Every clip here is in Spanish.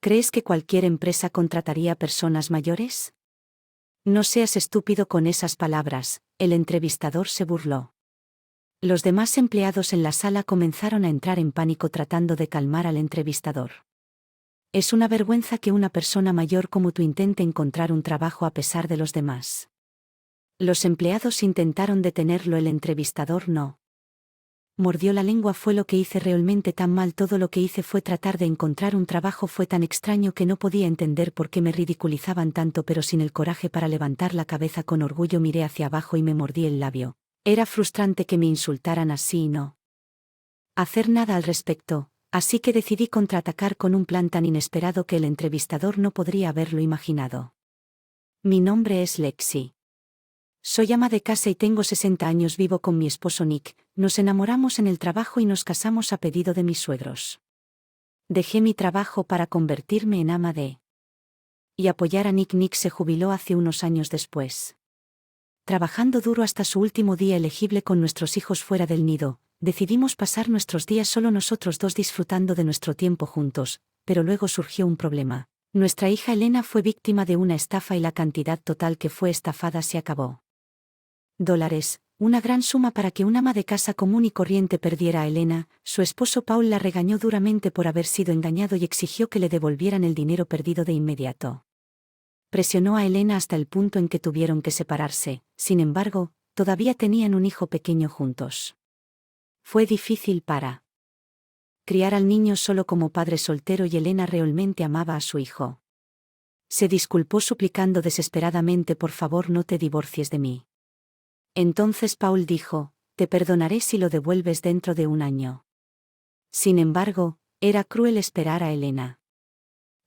¿Crees que cualquier empresa contrataría personas mayores? No seas estúpido con esas palabras, el entrevistador se burló. Los demás empleados en la sala comenzaron a entrar en pánico tratando de calmar al entrevistador. Es una vergüenza que una persona mayor como tú intente encontrar un trabajo a pesar de los demás. Los empleados intentaron detenerlo, el entrevistador no. Mordió la lengua. Fue lo que hice realmente tan mal. Todo lo que hice fue tratar de encontrar un trabajo. Fue tan extraño que no podía entender por qué me ridiculizaban tanto, pero sin el coraje para levantar la cabeza con orgullo miré hacia abajo y me mordí el labio. Era frustrante que me insultaran así y no hacer nada al respecto, así que decidí contraatacar con un plan tan inesperado que el entrevistador no podría haberlo imaginado. Mi nombre es Lexi. Soy ama de casa y tengo 60 años. Vivo con mi esposo Nick. Nos enamoramos en el trabajo y nos casamos a pedido de mis suegros. Dejé mi trabajo para convertirme en ama de y apoyar a Nick. Nick se jubiló hace unos años después. Trabajando duro hasta su último día elegible con nuestros hijos fuera del nido, decidimos pasar nuestros días solo nosotros dos disfrutando de nuestro tiempo juntos, pero luego surgió un problema. Nuestra hija Elena fue víctima de una estafa y la cantidad total que fue estafada se acabó. $, una gran suma para que un ama de casa común y corriente perdiera a Elena. Su esposo Paul la regañó duramente por haber sido engañado y exigió que le devolvieran el dinero perdido de inmediato. Presionó a Elena hasta el punto en que tuvieron que separarse. Sin embargo, todavía tenían un hijo pequeño juntos. Fue difícil para criar al niño solo como padre soltero y Elena realmente amaba a su hijo. Se disculpó suplicando desesperadamente: por favor, no te divorcies de mí. Entonces Paul dijo: te perdonaré si lo devuelves dentro de un año. Sin embargo, era cruel esperar a Elena,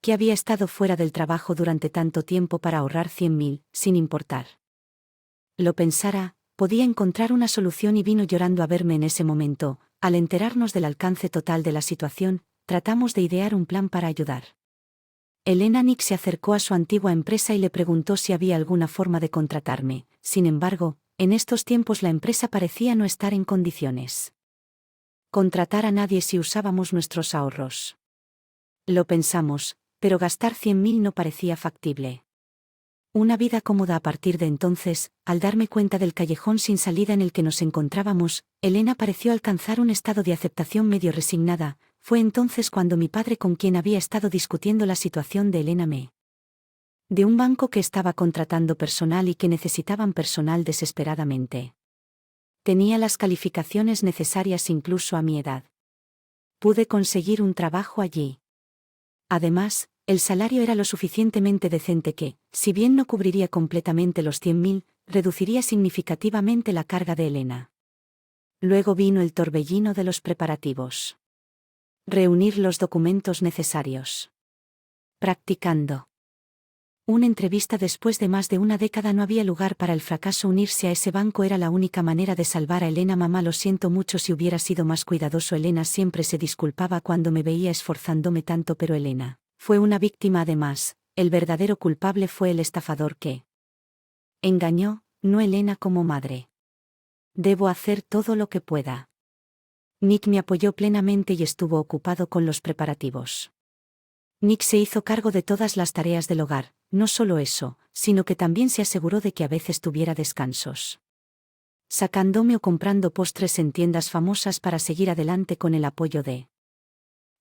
que había estado fuera del trabajo durante tanto tiempo, para ahorrar 100.000, sin importar lo pensara, podía encontrar una solución y vino llorando a verme en ese momento. Al enterarnos del alcance total de la situación, tratamos de idear un plan para ayudar. Nick se acercó a su antigua empresa y le preguntó si había alguna forma de contratarme. Sin embargo, en estos tiempos la empresa parecía no estar en condiciones contratar a nadie si usábamos nuestros ahorros. Lo pensamos, pero gastar 100.000 no parecía factible. Una vida cómoda. A partir de entonces, al darme cuenta del callejón sin salida en el que nos encontrábamos, Elena pareció alcanzar un estado de aceptación medio resignada. Fue entonces cuando mi padre, con quien había estado discutiendo la situación de Elena, de un banco que estaba contratando personal y que necesitaban personal desesperadamente. Tenía las calificaciones necesarias incluso a mi edad. Pude conseguir un trabajo allí. Además, el salario era lo suficientemente decente que, si bien no cubriría completamente los 100.000, reduciría significativamente la carga de Elena. Luego vino el torbellino de los preparativos. Reunir los documentos necesarios. Practicando. Una entrevista. Después de más de una década no había lugar para el fracaso. Unirse a ese banco era la única manera de salvar a Elena. Mamá, lo siento mucho si hubiera sido más cuidadoso. Elena siempre se disculpaba cuando me veía esforzándome tanto, pero Elena fue una víctima. Además, el verdadero culpable fue el estafador que engañó, no Elena como madre. Debo hacer todo lo que pueda. Nick me apoyó plenamente y estuvo ocupado con los preparativos. Nick se hizo cargo de todas las tareas del hogar. No solo eso, sino que también se aseguró de que a veces tuviera descansos, sacándome o comprando postres en tiendas famosas para seguir adelante con el apoyo de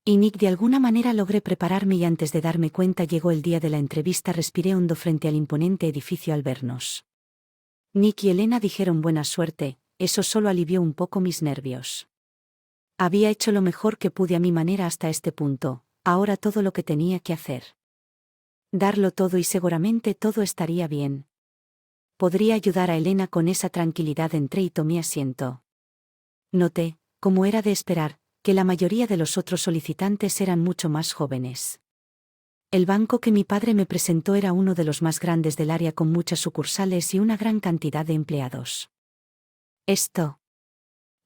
Nick. De alguna manera logré prepararme y antes de darme cuenta llegó el día de la entrevista. Respiré hondo frente al imponente edificio al vernos. Nick y Elena dijeron buena suerte. Eso solo alivió un poco mis nervios. Había hecho lo mejor que pude a mi manera hasta este punto. Ahora todo lo que tenía que hacer: darlo todo y seguramente todo estaría bien. Podría ayudar a Elena con esa tranquilidad. Entré y tomé asiento. Noté, como era de esperar, que la mayoría de los otros solicitantes eran mucho más jóvenes. El banco que mi padre me presentó era uno de los más grandes del área, con muchas sucursales y una gran cantidad de empleados.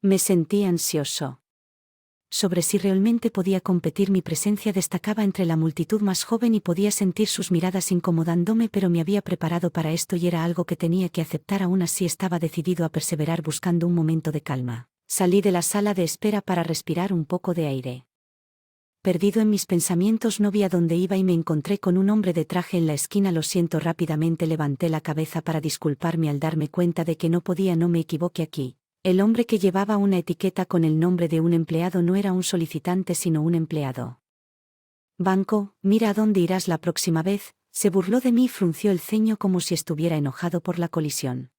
Me sentí ansioso sobre si realmente podía competir. Mi presencia destacaba entre la multitud más joven y podía sentir sus miradas incomodándome, pero me había preparado para esto y era algo que tenía que aceptar. Aún así estaba decidido a perseverar. Buscando un momento de calma, salí de la sala de espera para respirar un poco de aire. Perdido en mis pensamientos no vi a dónde iba y me encontré con un hombre de traje en la esquina. Lo siento, rápidamente levanté la cabeza para disculparme al darme cuenta de que no me equivoqué aquí. El hombre que llevaba una etiqueta con el nombre de un empleado no era un solicitante sino un empleado. Banco, mira a dónde irás la próxima vez, se burló de mí y frunció el ceño como si estuviera enojado por la colisión.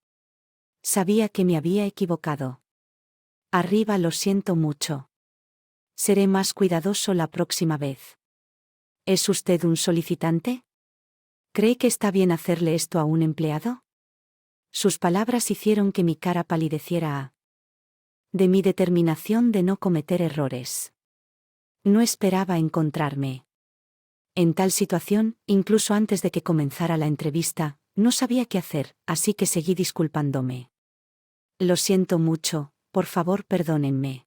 Sabía que me había equivocado. Arriba, lo siento mucho. Seré más cuidadoso la próxima vez. ¿Es usted un solicitante? ¿Cree que está bien hacerle esto a un empleado? Sus palabras hicieron que mi cara palideciera de mi determinación de no cometer errores. No esperaba encontrarme en tal situación, incluso antes de que comenzara la entrevista, no sabía qué hacer, así que seguí disculpándome. Lo siento mucho, por favor perdónenme.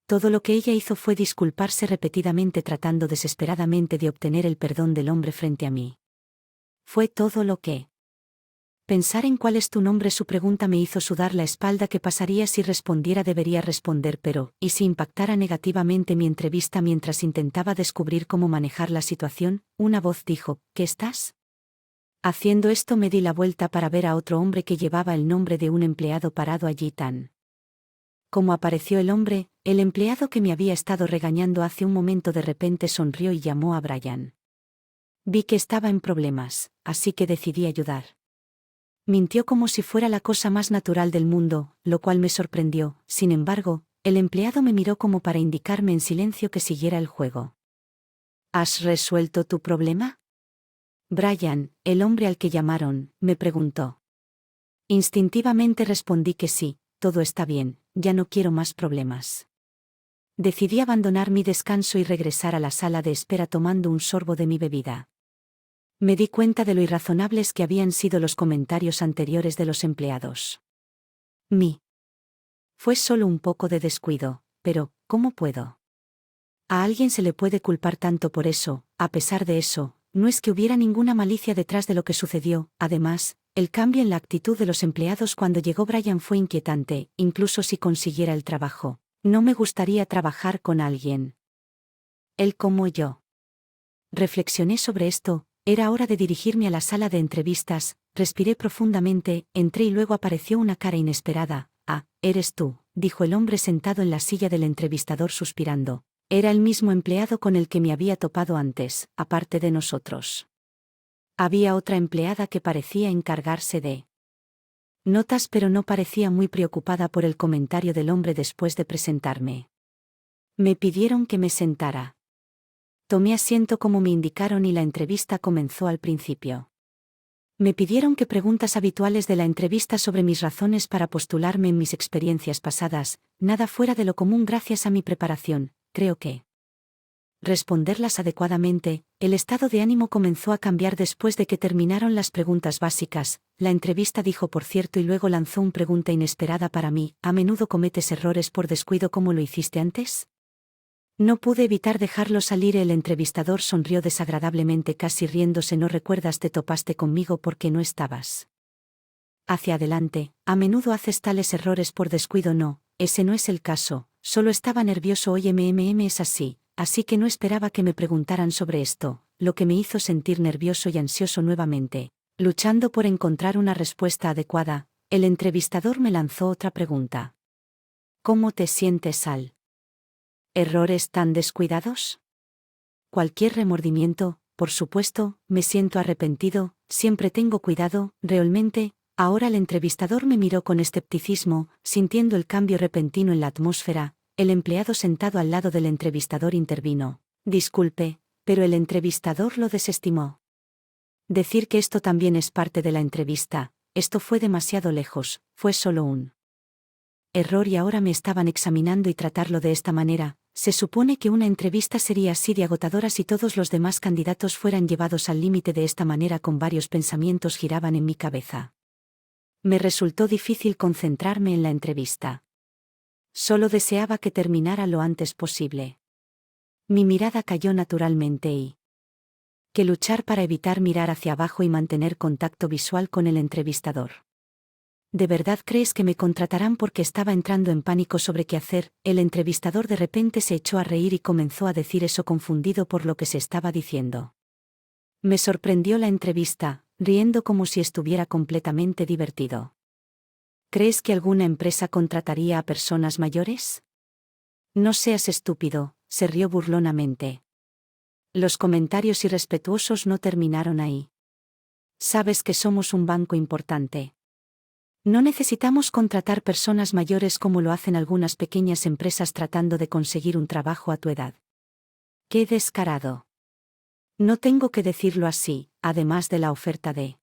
Todo lo que ella hizo fue disculparse repetidamente tratando desesperadamente de obtener el perdón del hombre frente a mí. Fue todo lo que... Pensar en cuál es tu nombre, su pregunta me hizo sudar la espalda. ¿Qué pasaría si respondiera? Debería responder, pero, ¿y si impactara negativamente mi entrevista? Mientras intentaba descubrir cómo manejar la situación, una voz dijo, ¿qué estás haciendo? Esto me di la vuelta para ver a otro hombre que llevaba el nombre de un empleado parado allí. Tan como apareció el hombre, el empleado que me había estado regañando hace un momento de repente sonrió y llamó a Brian. Vi que estaba en problemas, así que decidí ayudar. Mintió como si fuera la cosa más natural del mundo, lo cual me sorprendió. Sin embargo, el empleado me miró como para indicarme en silencio que siguiera el juego. ¿Has resuelto tu problema? Brian, el hombre al que llamaron, me preguntó. Instintivamente respondí que sí, todo está bien, ya no quiero más problemas. Decidí abandonar mi descanso y regresar a la sala de espera tomando un sorbo de mi bebida. Me di cuenta de lo irrazonables que habían sido los comentarios anteriores de los empleados. Fue solo un poco de descuido, pero, ¿cómo puedo? A alguien se le puede culpar tanto por eso. A pesar de eso, no es que hubiera ninguna malicia detrás de lo que sucedió. Además, el cambio en la actitud de los empleados cuando llegó Brian fue inquietante. Incluso si consiguiera el trabajo, no me gustaría trabajar con alguien él como yo. Reflexioné sobre esto. Era hora de dirigirme a la sala de entrevistas. Respiré profundamente, entré y luego apareció una cara inesperada. Ah, eres tú, dijo el hombre sentado en la silla del entrevistador suspirando. Era el mismo empleado con el que me había topado antes, aparte de nosotros. Había otra empleada que parecía encargarse de notas, pero no parecía muy preocupada por el comentario del hombre después de presentarme. Me pidieron que me sentara. Tomé asiento como me indicaron y la entrevista comenzó al principio. Me pidieron que preguntas habituales de la entrevista sobre mis razones para postularme en mis experiencias pasadas, nada fuera de lo común gracias a mi preparación, creo que responderlas adecuadamente. El estado de ánimo comenzó a cambiar después de que terminaron las preguntas básicas. La entrevista dijo por cierto y luego lanzó una pregunta inesperada para mí. ¿A menudo cometes errores por descuido como lo hiciste antes? No pude evitar dejarlo salir. El entrevistador sonrió desagradablemente, casi riéndose. ¿No recuerdas? Te topaste conmigo porque no estabas hacia adelante. ¿A menudo haces tales errores por descuido? No, ese no es el caso, solo estaba nervioso hoy. Es así que no esperaba que me preguntaran sobre esto, lo que me hizo sentir nervioso y ansioso nuevamente. Luchando por encontrar una respuesta adecuada, el entrevistador me lanzó otra pregunta. ¿Cómo te sientes al errores tan descuidados? Cualquier remordimiento, por supuesto, me siento arrepentido, siempre tengo cuidado, realmente. Ahora el entrevistador me miró con escepticismo, sintiendo el cambio repentino en la atmósfera. El empleado sentado al lado del entrevistador intervino. Disculpe, pero el entrevistador lo desestimó. Decir que esto también es parte de la entrevista, esto fue demasiado lejos, fue solo un error y ahora me estaban examinando y tratarlo de esta manera. Se supone que una entrevista sería así de agotadora si todos los demás candidatos fueran llevados al límite de esta manera. Con varios pensamientos giraban en mi cabeza. Me resultó difícil concentrarme en la entrevista. Solo deseaba que terminara lo antes posible. Mi mirada cayó naturalmente y que luchar para evitar mirar hacia abajo y mantener contacto visual con el entrevistador. ¿De verdad crees que me contratarán? Porque estaba entrando en pánico sobre qué hacer. El entrevistador de repente se echó a reír y comenzó a decir eso confundido por lo que se estaba diciendo. Me sorprendió la entrevista, riendo como si estuviera completamente divertido. ¿Crees que alguna empresa contrataría a personas mayores? No seas estúpido, se rió burlonamente. Los comentarios irrespetuosos no terminaron ahí. Sabes que somos un banco importante. No necesitamos contratar personas mayores como lo hacen algunas pequeñas empresas tratando de conseguir un trabajo a tu edad. ¡Qué descarado! No tengo que decirlo así, además de la oferta de...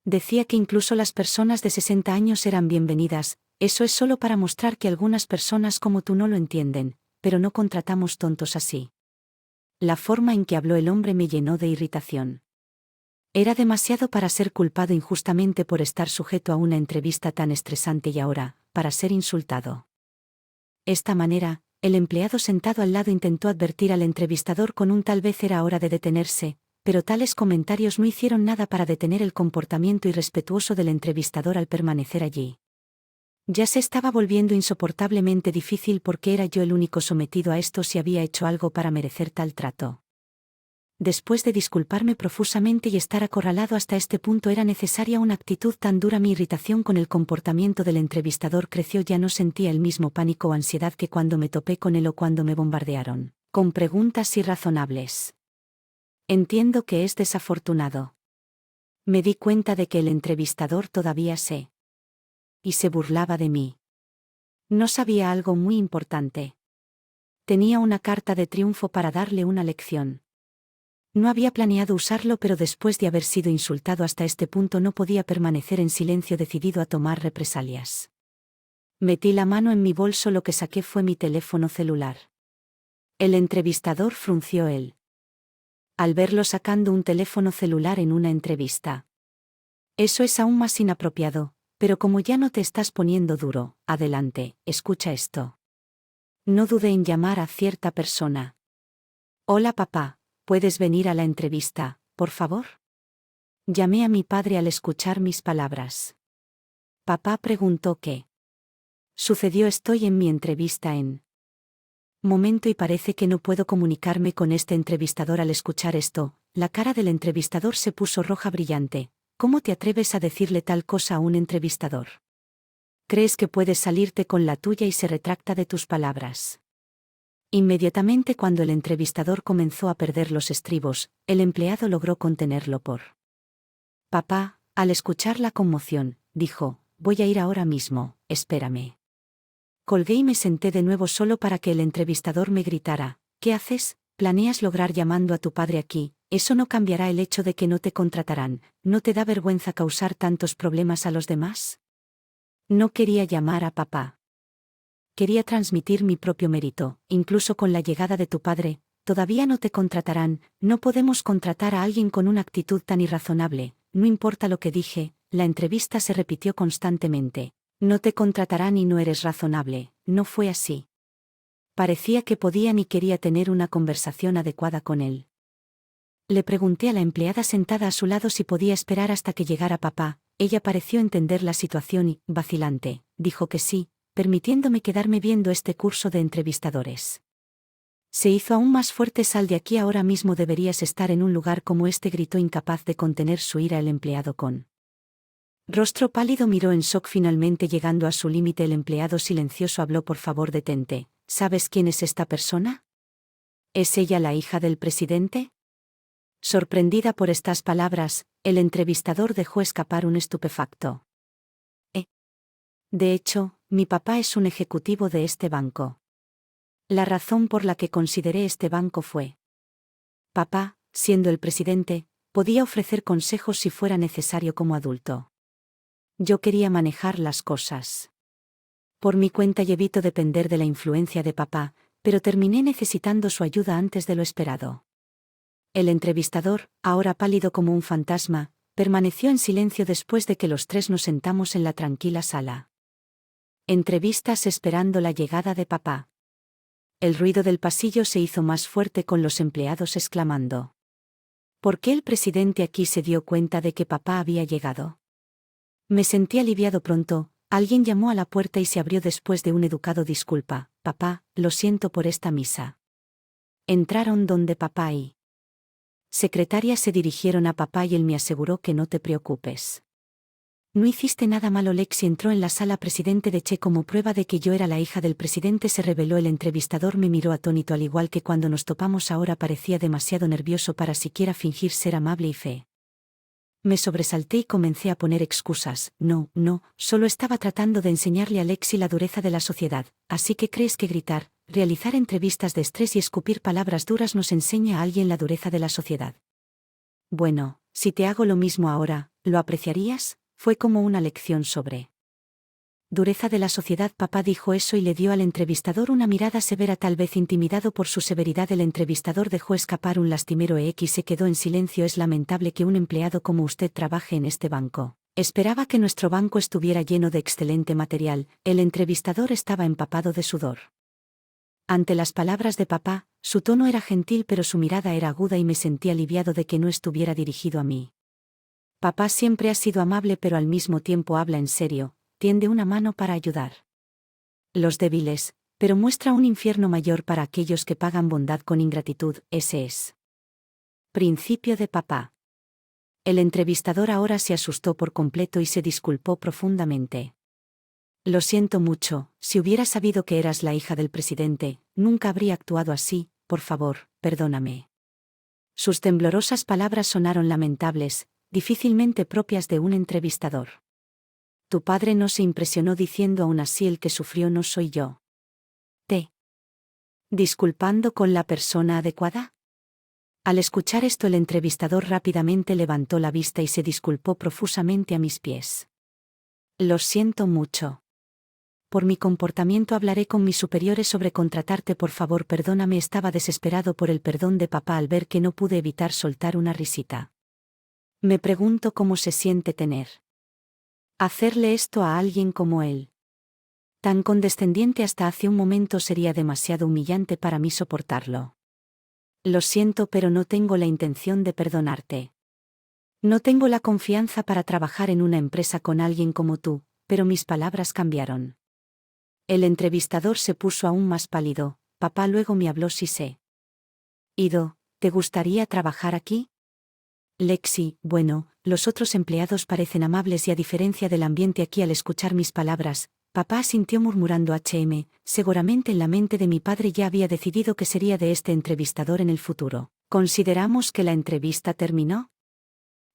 Decía que incluso las personas de 60 años eran bienvenidas. Eso es solo para mostrar que algunas personas como tú no lo entienden, pero no contratamos tontos así. La forma en que habló el hombre me llenó de irritación. Era demasiado para ser culpado injustamente por estar sujeto a una entrevista tan estresante y ahora, para ser insultado. Esta manera, el empleado sentado al lado intentó advertir al entrevistador con un tal vez era hora de detenerse, pero tales comentarios no hicieron nada para detener el comportamiento irrespetuoso del entrevistador al permanecer allí. Ya se estaba volviendo insoportablemente difícil porque era yo el único sometido a esto si había hecho algo para merecer tal trato. Después de disculparme profusamente y estar acorralado hasta este punto era necesaria una actitud tan dura. Mi irritación con el comportamiento del entrevistador creció. Ya no sentía el mismo pánico o ansiedad que cuando me topé con él o cuando me bombardearon con preguntas irrazonables. Entiendo que es desafortunado. Me di cuenta de que el entrevistador todavía y se burlaba de mí. No sabía algo muy importante. Tenía una carta de triunfo para darle una lección. No había planeado usarlo, pero después de haber sido insultado hasta este punto no podía permanecer en silencio, decidido a tomar represalias. Metí la mano en mi bolso, lo que saqué fue mi teléfono celular. El entrevistador frunció al verlo sacando un teléfono celular en una entrevista. Eso es aún más inapropiado, pero como ya no te estás poniendo duro, adelante, escucha esto. No dudé en llamar a cierta persona. Hola papá. ¿Puedes venir a la entrevista, por favor? Llamé a mi padre al escuchar mis palabras. Papá preguntó qué sucedió. Estoy en mi entrevista en momento y parece que no puedo comunicarme con este entrevistador. Al escuchar esto, la cara del entrevistador se puso roja brillante. ¿Cómo te atreves a decirle tal cosa a un entrevistador? ¿Crees que puedes salirte con la tuya? Y se retracta de tus palabras. Inmediatamente cuando el entrevistador comenzó a perder los estribos, el empleado logró contenerlo Papá, al escuchar la conmoción, dijo, voy a ir ahora mismo, espérame. Colgué y me senté de nuevo solo para que el entrevistador me gritara, ¿qué haces? ¿Planeas lograr llamando a tu padre aquí? Eso no cambiará el hecho de que no te contratarán. ¿No te da vergüenza causar tantos problemas a los demás? No quería llamar a papá. Quería transmitir mi propio mérito. Incluso con la llegada de tu padre, todavía no te contratarán. No podemos contratar a alguien con una actitud tan irrazonable. No importa lo que dije, la entrevista se repitió constantemente. No te contratarán y no eres razonable. No fue así. Parecía que podía ni quería tener una conversación adecuada con él. Le pregunté a la empleada sentada a su lado si podía esperar hasta que llegara papá. Ella pareció entender la situación y, vacilante, dijo que sí, permitiéndome quedarme viendo este curso de entrevistadores. Se hizo aún más fuerte. Sal de aquí ahora mismo, deberías estar en un lugar como este, gritó incapaz de contener su ira el empleado con rostro pálido. Miró en shock. Finalmente llegando a su límite, el empleado silencioso habló, por favor detente. ¿Sabes quién es esta persona? ¿Es ella la hija del presidente? Sorprendida por estas palabras, el entrevistador dejó escapar un estupefacto. De hecho, mi papá es un ejecutivo de este banco. La razón por la que consideré este banco fue: papá, siendo el presidente, podía ofrecer consejos si fuera necesario como adulto. Yo quería manejar las cosas por mi cuenta y evito depender de la influencia de papá, pero terminé necesitando su ayuda antes de lo esperado. El entrevistador, ahora pálido como un fantasma, permaneció en silencio después de que los tres nos sentamos en la tranquila sala. Entrevistas esperando la llegada de papá. El ruido del pasillo se hizo más fuerte, con los empleados exclamando: ¿por qué el presidente aquí? Se dio cuenta de que papá había llegado. Me sentí aliviado pronto. Alguien llamó a la puerta y se abrió después de un educado disculpa. Papá, lo siento por esta misa. Entraron donde papá y secretaria se dirigieron a papá y él me aseguró que no te preocupes. No hiciste nada malo. Lexi entró en la sala. Presidente de Che, como prueba de que yo era la hija del presidente, se reveló. El entrevistador me miró atónito, al igual que cuando nos topamos. Ahora parecía demasiado nervioso para siquiera fingir ser amable y fe. Me sobresalté y comencé a poner excusas. No, solo estaba tratando de enseñarle a Lexi la dureza de la sociedad. ¿Así que crees que gritar, realizar entrevistas de estrés y escupir palabras duras nos enseña a alguien la dureza de la sociedad? Bueno, si te hago lo mismo ahora, ¿lo apreciarías? Fue como una lección sobre dureza de la sociedad. Papá dijo eso y le dio al entrevistador una mirada severa. Tal vez intimidado por su severidad, el entrevistador dejó escapar un lastimero y se quedó en silencio. Es lamentable que un empleado como usted trabaje en este banco. Esperaba que nuestro banco estuviera lleno de excelente material. El entrevistador estaba empapado de sudor. Ante las palabras de papá, su tono era gentil pero su mirada era aguda y me sentí aliviado de que no estuviera dirigido a mí. Papá siempre ha sido amable pero al mismo tiempo habla en serio. Tiende una mano para ayudar los débiles, pero muestra un infierno mayor para aquellos que pagan bondad con ingratitud. Ese es principio de papá. El entrevistador ahora se asustó por completo y se disculpó profundamente. Lo siento mucho, si hubiera sabido que eras la hija del presidente, nunca habría actuado así. Por favor, perdóname. Sus temblorosas palabras sonaron lamentables, difícilmente propias de un entrevistador. Tu padre no se impresionó diciendo aún así: el que sufrió no soy yo. ¿Te disculpando con la persona adecuada? Al escuchar esto, el entrevistador rápidamente levantó la vista y se disculpó profusamente a mis pies. Lo siento mucho. Por mi comportamiento hablaré con mis superiores sobre contratarte. Por favor, perdóname. Estaba desesperado por el perdón de papá al ver que no pude evitar soltar una risita. Me pregunto cómo se siente hacerle esto a alguien como él. Tan condescendiente. Hasta hace un momento sería demasiado humillante para mí soportarlo. Lo siento, pero no tengo la intención de perdonarte. No tengo la confianza para trabajar en una empresa con alguien como tú, pero mis palabras cambiaron. El entrevistador se puso aún más pálido. Papá luego me habló. Si sé ido, ¿te gustaría trabajar aquí? Lexi, bueno, los otros empleados parecen amables y a diferencia del ambiente aquí. Al escuchar mis palabras, papá asintió murmurando seguramente en la mente de mi padre ya había decidido que sería de este entrevistador en el futuro. ¿Consideramos que la entrevista terminó?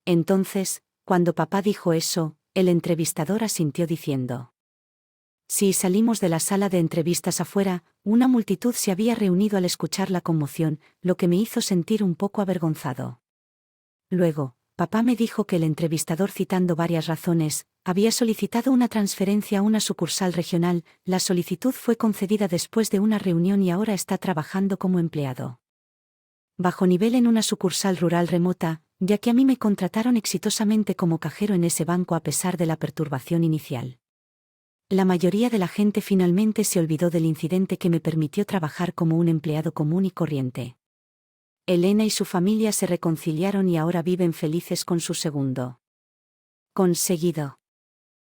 Entonces, cuando papá dijo eso, el entrevistador asintió diciendo: sí. Salimos de la sala de entrevistas. Afuera, una multitud se había reunido al escuchar la conmoción, lo que me hizo sentir un poco avergonzado. Luego, papá me dijo que el entrevistador, citando varias razones, había solicitado una transferencia a una sucursal regional. La solicitud fue concedida después de una reunión y ahora está trabajando como empleado bajo nivel en una sucursal rural remota, ya que a mí me contrataron exitosamente como cajero en ese banco a pesar de la perturbación inicial. La mayoría de la gente finalmente se olvidó del incidente que me permitió trabajar como un empleado común y corriente. Elena y su familia se reconciliaron y ahora viven felices con su segundo conseguido